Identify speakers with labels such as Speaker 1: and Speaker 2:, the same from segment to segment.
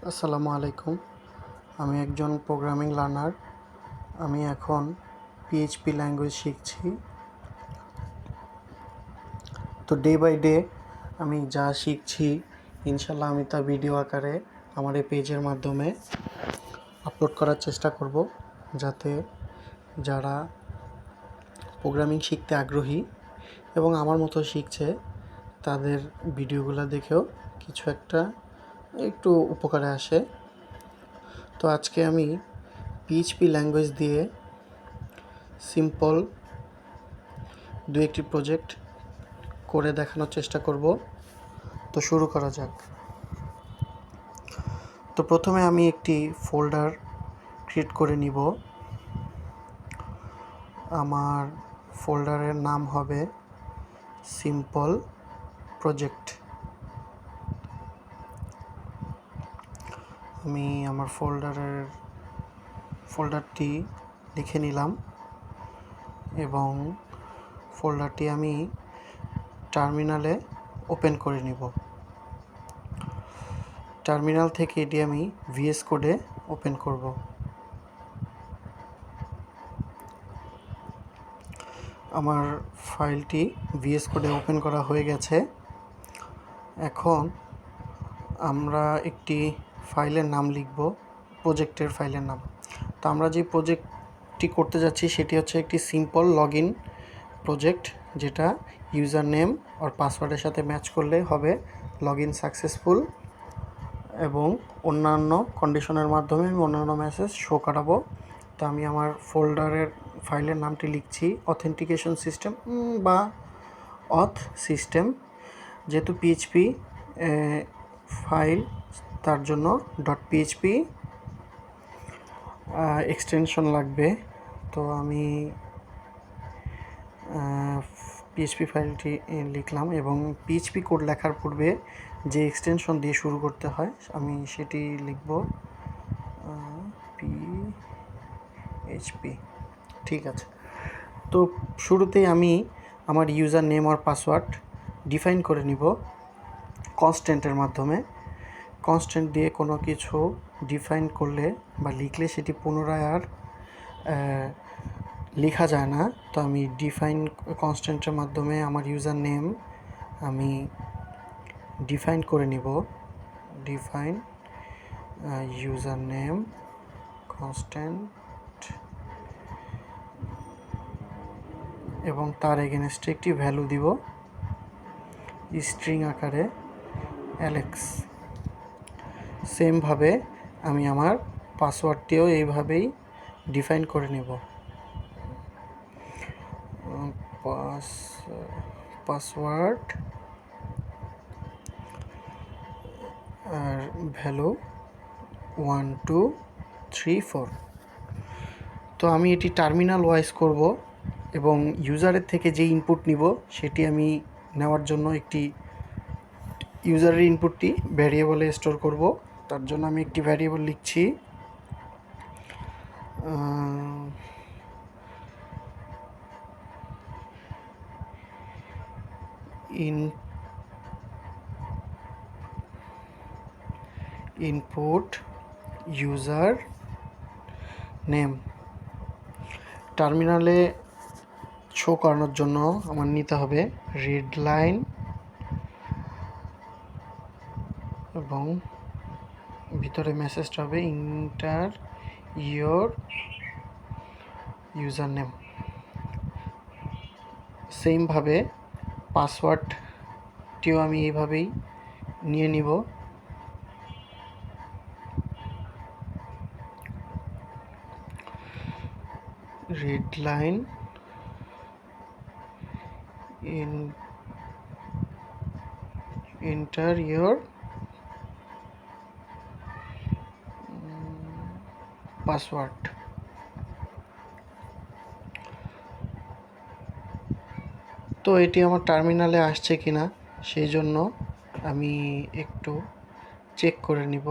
Speaker 1: আসসালামু আলাইকুম। আমি একজন প্রোগ্রামিং লার্নার। আমি এখন পিএইচপি ল্যাঙ্গুয়েজ শিখছি। তো ডে বাই ডে আমি যা শিখছি ইনশাল্লাহ আমি তা ভিডিও আকারে আমার এই পেজের মাধ্যমে আপলোড করার চেষ্টা করব, যাতে যারা প্রোগ্রামিং শিখতে আগ্রহী এবং আমার মতো শিখছে তাদের ভিডিওগুলো দেখেও কিছু একটা একটু উপকারে আসে। তো আজকে আমি পিএইচপি ল্যাঙ্গুয়েজ দিয়ে সিম্পল দু একটি প্রজেক্ট করে দেখানোর চেষ্টা করব। তো শুরু করা যাক। তো প্রথমে আমি একটি ফোল্ডার ক্রিয়েট করে নিব। আমার ফোল্ডারের নাম হবে সিম্পল প্রজেক্ট। আমি আমার ফোল্ডারটি লিখে নিলাম এবং ফোল্ডারটি আমি টার্মিনালে ওপেন করে নিব। টার্মিনাল থেকে এটি আমি ভিএস কোডে ওপেন করব। আমার ফাইলটি ভিএস কোডে ওপেন করা হয়ে গেছে। এখন আমরা একটি ফাইলের নাম লিখব, প্রজেক্টের ফাইলের নাম। তো আমরা যে প্রজেক্টটি করতে যাচ্ছি সেটি হচ্ছে একটি সিম্পল লগইন প্রজেক্ট, যেটা ইউজার নেম আর পাসওয়ার্ডের সাথে ম্যাচ করলে হবে লগইন সাকসেসফুল, এবং অন্যান্য কন্ডিশনের মাধ্যমে আমি অন্যান্য মেসেজ শো করাবো। তো আমি আমার ফোল্ডারের ফাইলের নামটি লিখছি অথেন্টিকেশন সিস্টেম বা অথ সিস্টেম। যেহেতু পিএইচপি ফাইল, তার জন্য .php এক্সটেনশন লাগবে। তো আমি পিএইচপি ফাইলটি লিখলাম এবং পিএইচপি কোড লেখার পূর্বে যে এক্সটেনশন দিয়ে শুরু করতে হয় আমি সেটি লিখব পিএইচপি। ঠিক আছে। তো শুরুতেই আমি আমার ইউজার নেম আর পাসওয়ার্ড ডিফাইন করে নিব কনস্ট্যান্টের মাধ্যমে। কনস্ট্যান্ট দিয়ে কোনো কিছু ডিফাইন করলে বা লিখলে সেটি পুনরায় আর লেখা যায় না। তো আমি ডিফাইন কনস্ট্যান্টের মাধ্যমে আমার ইউজার নেম আমি ডিফাইন করে নিব। ডিফাইন ইউজার নেম কনস্ট্যান্ট এবং তার এগেনস্টে একটি ভ্যালু দিব স্ট্রিং আকারে অ্যালেক্স। সেমভাবে আমি আমার পাসওয়ার্ডটিও এইভাবেই ডিফাইন করে নেব। পাসওয়ার্ড আর ভ্যালু 1 2 3 4। তো আমি এটি টার্মিনাল ওয়াইজ করব এবং ইউজারের থেকে যে ইনপুট নিব সেটি আমি নেওয়ার জন্য একটি ইউজারের ইনপুটটি ভ্যারিয়েবলে স্টোর করব। তার জন্য আমি একটি ভ্যারিয়েবল লিখছি ইনপুট ইউজার নেম। টার্মিনালে শো করানোর জন্য আমার নিতে হবে রিড লাইন এবং ভিতরে মেসেজটা হবে ইন্টার ইয়োর ইউজার নেম। সেমভাবে পাসওয়ার্ডটিও আমি এইভাবেই নিয়ে নিব। Read line enter your password. তো এটি আমার টার্মিনালে আসছে কিনা সেই জন্য আমি একটু চেক করে নিব।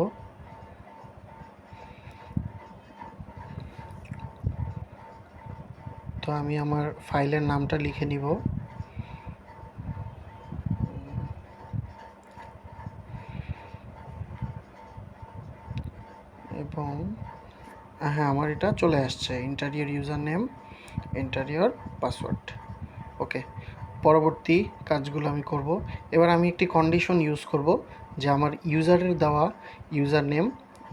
Speaker 1: তো আমি আমার ফাইলের নামটা লিখে নিব। এবং হ্যাঁ, আমার এটা চলে আসছে, enter your user name, enter your password. Okay, পরবর্তী কাজগুলো আমি করব। এবার আমি একটি কন্ডিশন ইউজ করব যে আমার ইউজারের দেওয়া ইউজার নেম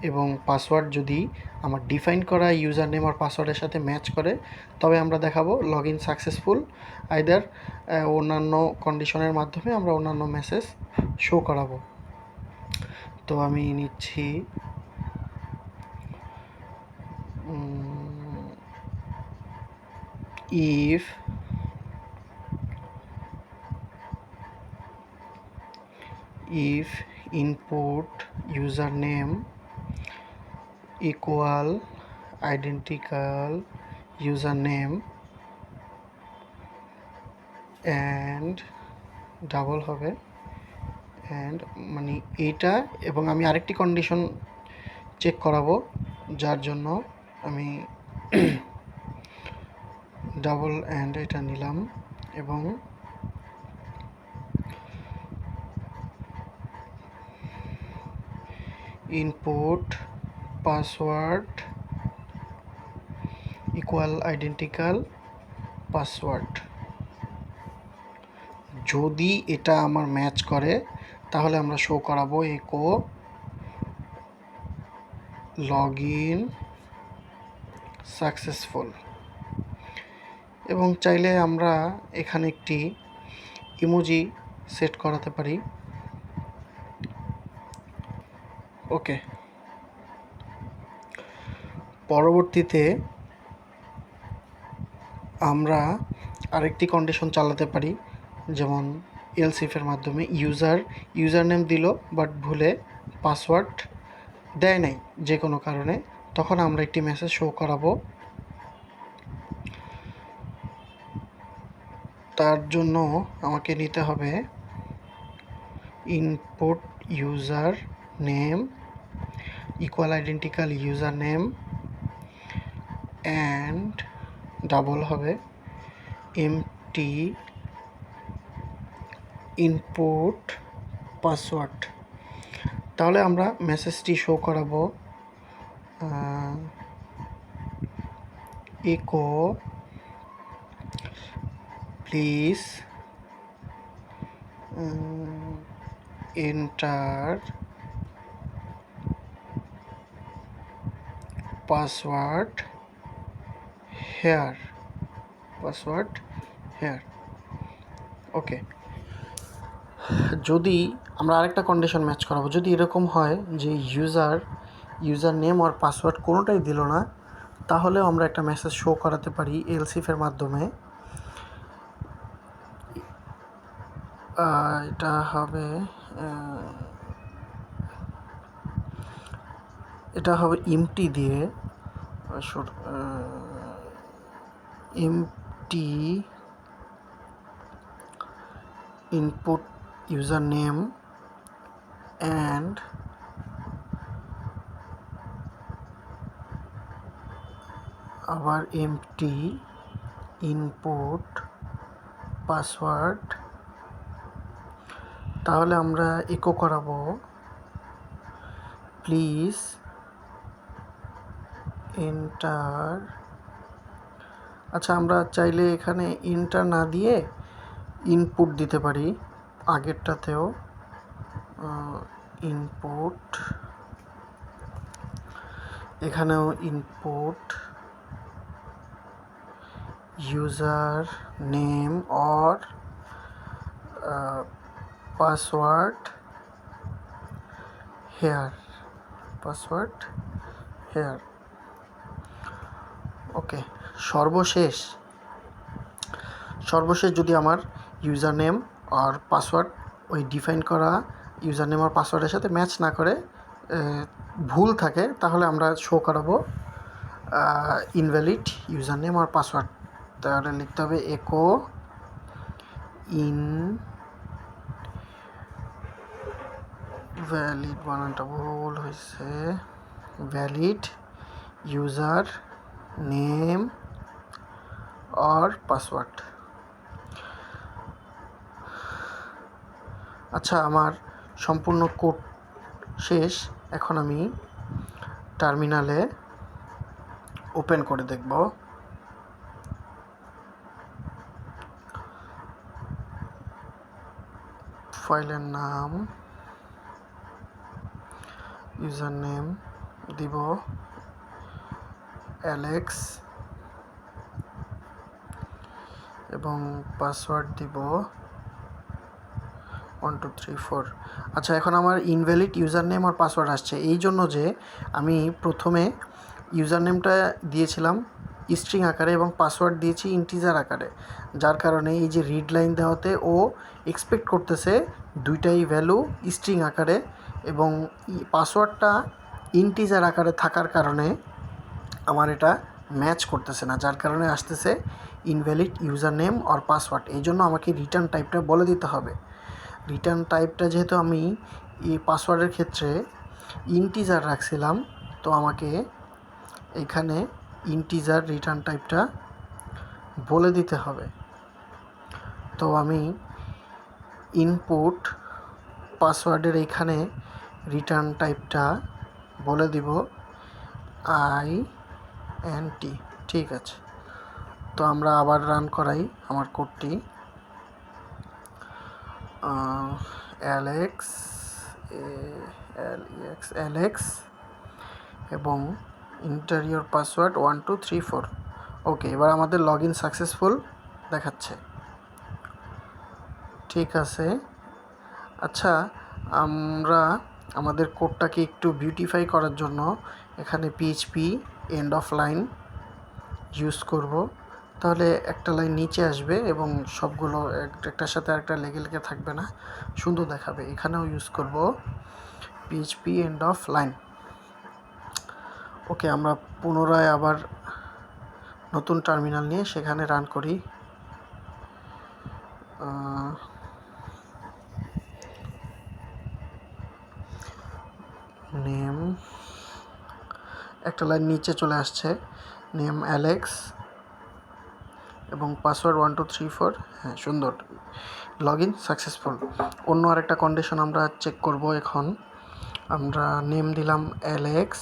Speaker 1: এবং পাসওয়ার্ড যদি আমার ডিফাইন করা ইউজার নেম আর পাসওয়ার্ডের সাথে ম্যাচ করে, তবে আমরা দেখাবো লগ ইন সাকসেসফুল। আইদার অন্যান্য কন্ডিশনের মাধ্যমে আমরা অন্যান্য মেসেজ শো করাবো। তো আমি নিচ্ছি if input username equal identical username and double হবে অ্যান্ড মানে এইটা, এবং আমি আরেকটি কন্ডিশন চেক করাবো যার জন্য আমি ডাবল অ্যান্ড এটা নিলাম এবং input password equal identical password. যদি এটা আমার ম্যাচ করে তাহলে আমরা শো করাবো ইকো লগ ইন সাকসেসফুল। এবং চাইলে আমরা এখানে একটি ইমোজি সেট করাতে পারি। ওকে, পরবর্তীতে আমরা আরেকটি কন্ডিশন চালাতে পারি, যেমন এলস ইফের মাধ্যমে ইউজার নেম দিল বাট ভুলে পাসওয়ার্ড দেয় নাই যে কোনো কারণে, তখন আমরা একটি মেসেজ শো করাবো। তার জন্য আমাকে নিতে হবে input user name equal identical user name and double হবে এমটি ইনপুট পাসওয়ার্ড। তাহলে আমরা মেসেজটি শো করাবো echo please enter password here okay. যদি আমরা আরেকটা কন্ডিশন ম্যাচ করাবো, যদি এরকম হয় যে ইউজার নেম আর পাসওয়ার্ড কোনোটাই দিল না, তাহলেও আমরা একটা মেসেজ শো করাতে পারি এলসিফের মাধ্যমে। এটা হবে এমটি দিয়ে, এমটি input username and আবার empty input password। তাহলে আমরা ইকো করাবো প্লিজ এন্টার। আচ্ছা, আমরা চাইলে এখানে এন্টার না দিয়ে ইনপুট দিতে পারি, আগেরটাতেও ইনপুট, এখানেও input user name or password here okay. সর্বশেষ যদি আমার ইউজার নেম আর পাসওয়ার্ড ওই ডিফাইন করা ইউজার নেম আর পাসওয়ার্ডের সাথে ম্যাচ না করে, ভুল থাকে, তাহলে আমরা শো করাবো ইনভ্যালিড ইউজার নেম আর পাসওয়ার্ড। তাহলে লিখতে হবে ইকো ভ্যালিড, বানানটা ভুল হয়েছে, ভ্যালিড ইউজার নেম আর পাসওয়ার্ড। আচ্ছা, আমার সম্পূর্ণ কোড শেষ। এখন আমি টার্মিনালে ওপেন করে দেখব। ফাইলের নাম, ইউজার নেম দিব অ্যালেক্স এবং পাসওয়ার্ড দিব 1234। আচ্ছা, এখন আমার ইনভ্যালিড ইউজার নেম আর পাসওয়ার্ড আসছে এই জন্য যে আমি প্রথমে ইউজার নেমটা দিয়েছিলাম স্ট্রিং আকারে এবং পাসওয়ার্ড দিয়েছি ইন্টিজার আকারে, যার কারণে এই যে রিড লাইন দেওয়াতে ও এক্সপেক্ট করতেছে দুইটাই ভ্যালু স্ট্রিং আকারে এবং পাসওয়ার্ডটা ইন্টিজার আকারে থাকার কারণে আমার এটা ম্যাচ করতেছে না, যার কারণে আসতেছে ইনভ্যালিড ইউজার নেম আর পাসওয়ার্ড। এই জন্য আমাকে রিটার্ন টাইপটা বলে দিতে হবে। রিটার্ন টাইপটা যেহেতু আমি এই পাসওয়ার্ডের ক্ষেত্রে ইন্টিজার রাখছিলাম, তো আমাকে এখানে ইন্টিজার রিটার্ন টাইপটা বলে দিতে হবে। তো আমি ইনপুট পাসওয়ার্ডের এইখানে রিটার্ন টাইপটা বলে দিব INT। ঠিক আছে, তো আমরা আবার রান করাই আমার কোডটি। অ্যালেক্স এবং ইন্টারিয়র পাসওয়ার্ড 1234। ওকে, এবার আমাদের লগ ইন সাকসেসফুল দেখাচ্ছে। ঠিক আছে। আচ্ছা, আমরা আমাদের কোডটাকে একটু বিউটিফাই করার জন্য এখানে PHP end of line use করব, তাহলে একটা লাইন নিচে আসবে এবং সবগুলো একটার সাথে আরেকটা লেগে লেগে থাকবে না, সুন্দর দেখাবে। এখানেও ইউজ করব PHP এন্ড অফ লাইন। ওকে, আমরা পুনরায় আবার নতুন টার্মিনাল নিয়ে সেখানে রান করি। নেম, একটা লাইন নিচে চলে আসছে, নেম অ্যালেক্স এবং পাসওয়ার্ড 1234। হ্যাঁ, সুন্দর, লগ ইন সাকসেসফুল। অন্য আরেকটা কন্ডিশন আমরা চেক করব। এখন আমরা নেম দিলাম অ্যালেক্স,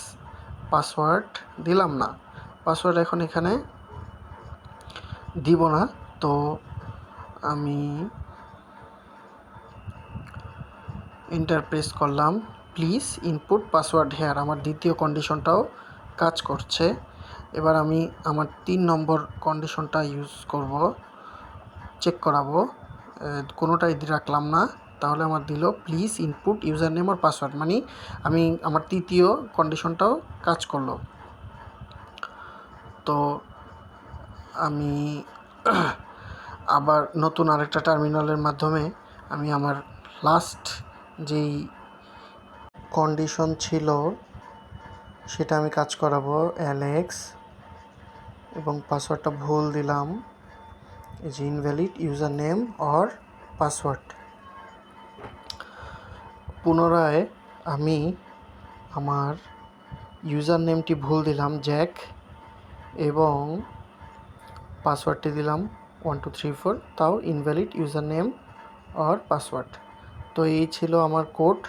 Speaker 1: পাসওয়ার্ড দিলাম না, পাসওয়ার্ড এখন এখানে দিব না। তো আমি এন্টার প্রেস করলাম, প্লিজ ইনপুট পাসওয়ার্ড হেয়ার। আমার দ্বিতীয় কন্ডিশনটাও কাজ করছে। এবার আমি আমার 3 নম্বর কন্ডিশনটা ইউজ করব, চেক করাবো। কোনোটাই রাখলাম না, তাহলে আমার দিল প্লিজ ইনপুট ইউজার নেম আর পাসওয়ার্ড, মানে আমি আমার তৃতীয় কন্ডিশনটাও কাজ করলো। তো আমি আবার নতুন আরেকটা টার্মিনালের মাধ্যমে আমি আমার লাস্ট যেই কন্ডিশন ছিল সেটা আমি কাজ করাবো। অ্যালেক্স এবং পাসওয়ার্ডটা ভুল দিলাম, এই যে invalid user name or password. পুনরায় আমি আমার ইউজার নেমটি ভুল দিলাম জ্যাক এবং পাসওয়ার্ডটি দিলাম 1234, তাও invalid user name or password. তো এই ছিল আমার কোড,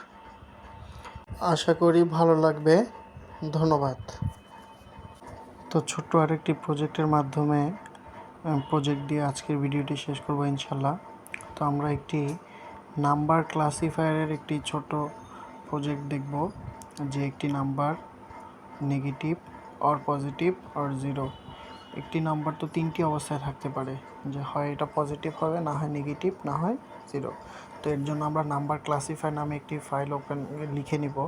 Speaker 1: আশা করি ভালো লাগবে। ধন্যবাদ। তো ছোট্ট আরেকটি প্রজেক্টের মাধ্যমে প্রজেক্ট দিয়ে আজকের ভিডিওটি শেষ করব ইনশাল্লাহ। তো আমরা একটি নাম্বার ক্লাসিফায়ারের একটি ছোট প্রজেক্ট দেখব, যে একটি number negative or positive or zero. একটি নাম্বার তো 3টি অবস্থায় থাকতে পারে, যে হয় এটা পজিটিভ হবে, না হয় নেগেটিভ, না হয় জিরো। তো এর জন্য আমরা নাম্বার ক্লাসিফায়ার নামে একটি ফাইল লিখে নিব,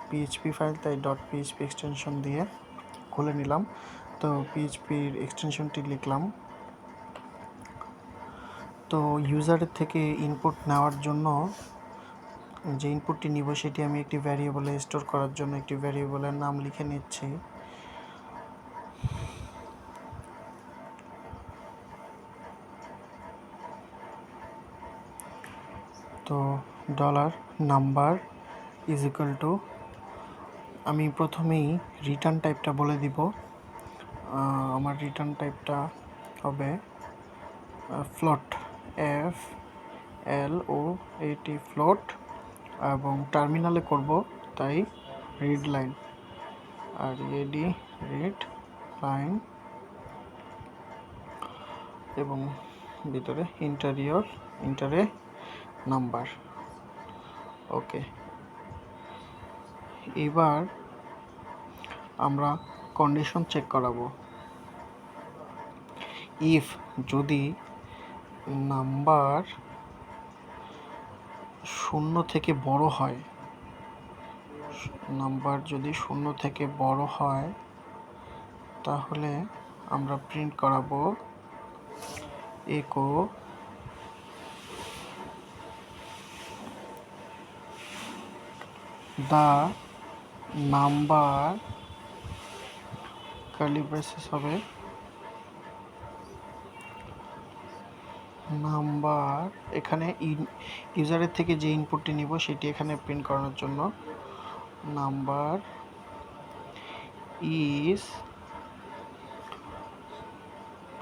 Speaker 1: PHP ফাইল, তাই .php এক্সটেনশন দিয়ে খুলে নিলাম। তো PHPর এক্সটেনশনটি লিখলাম। তো ইউজারের থেকে ইনপুট নেওয়ার জন্য যে ইনপুটটি নিব সেটি আমি একটি ভ্যারিয়েবলে স্টোর করার জন্য একটি ভ্যারিয়েবলের নাম লিখে নিচ্ছি। তো $নাম্বার ইজ ইকুয়াল টু, আমি প্রথমেই রিটার্ন টাইপটা বলে দিব। আমার রিটার্ন টাইপটা হবে ফ্লোট, FLOAT, ফ্লোট, এবং টার্মিনালে করব তাই read line. Ready red line এবং ভিতরে ইন্টারে নাম্বার। ওকে, এবার আমরা কন্ডিশন চেক করাবো। ইফ যদি নাম্বার 0 থেকে বড় হয়, তাহলে আমরা প্রিন্ট করাবো echo the number, curly braces হবে নাম্বার। এখানে ইউজারের থেকে যে ইনপুটটি নিব সেটি এখানে প্রিন্ট করানোর জন্য নাম্বার ইজ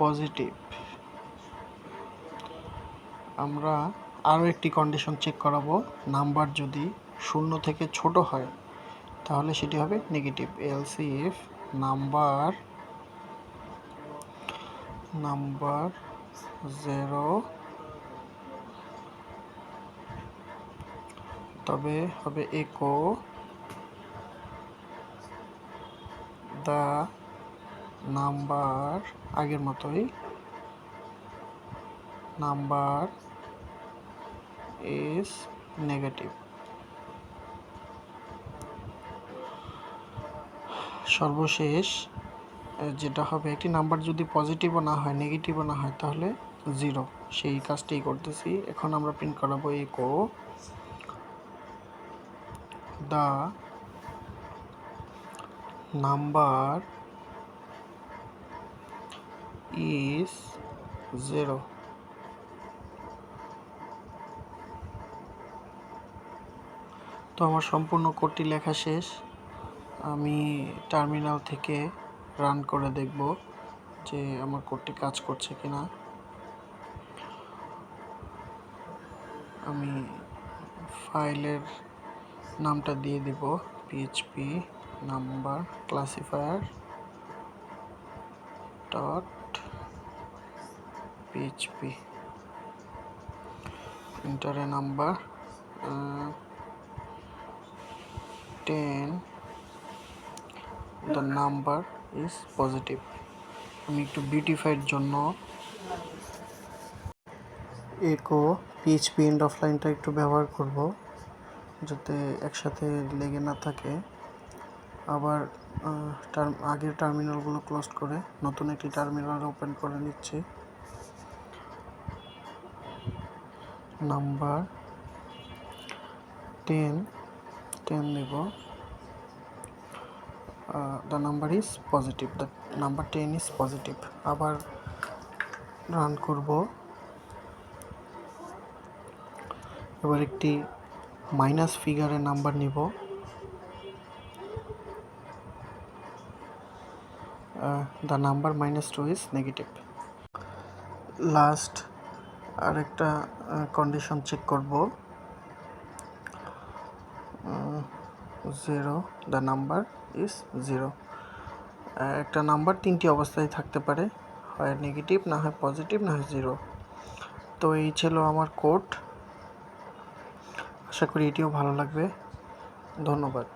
Speaker 1: পজিটিভ। আমরা আরও একটি কন্ডিশন চেক করাবো। নাম্বার যদি 0 থেকে ছোট হয় তাহলে সেটি হবে নেগেটিভ। এলস ইফ নাম্বার 0, তবে হবে echo the নাম্বার, আগের মতোই নাম্বার ইজ নেগেটিভ। সর্বশেষ যেটা হবে, একটি নাম্বার যদি পজিটিভও না হয় নেগেটিভও না হয় তাহলে 0, সেই কাজটাই করতেছি। এখন আমরা প্রিন্ট করাবো echo the নাম্বার ইজ 0। তো আমার সম্পূর্ণ কোডটি লেখা শেষ। আমি টার্মিনাল থেকে রান করে দেখব যে আমার কোডটি কাজ করছে কিনা। আমি ফাইলের নামটা দিয়ে দিব PHP নাম্বার ক্লাসিফায়ার .php, ইন্টারে number 10, the number is positive। আমি একটু বিউটিফাইয়ের জন্য echo PHP এন্ড অফ লাইনটা একটু ব্যবহার করব যাতে একসাথে লেগে না থাকে। আবার আগের টার্মিনালগুলো ক্লোজ করে নতুন একটি টার্মিনাল ওপেন করে নিচ্ছি। নাম্বার 10 দেব। the number is positive, the number 10 is positive। আবার রান করব। এবার একটি মাইনাস ফিগারের নাম্বার নিব। the number -2 is negative। Last আরেকটা কন্ডিশন চেক করব। 0, the number is 0। একটা নাম্বার 3টি অবস্থায় থাকতে পারে, হয় নেগেটিভ, না হয় পজিটিভ, না হয় 0। তো এই ছিল আমার কোড। আশা করি এটিও ভালো লাগবে। ধন্যবাদ।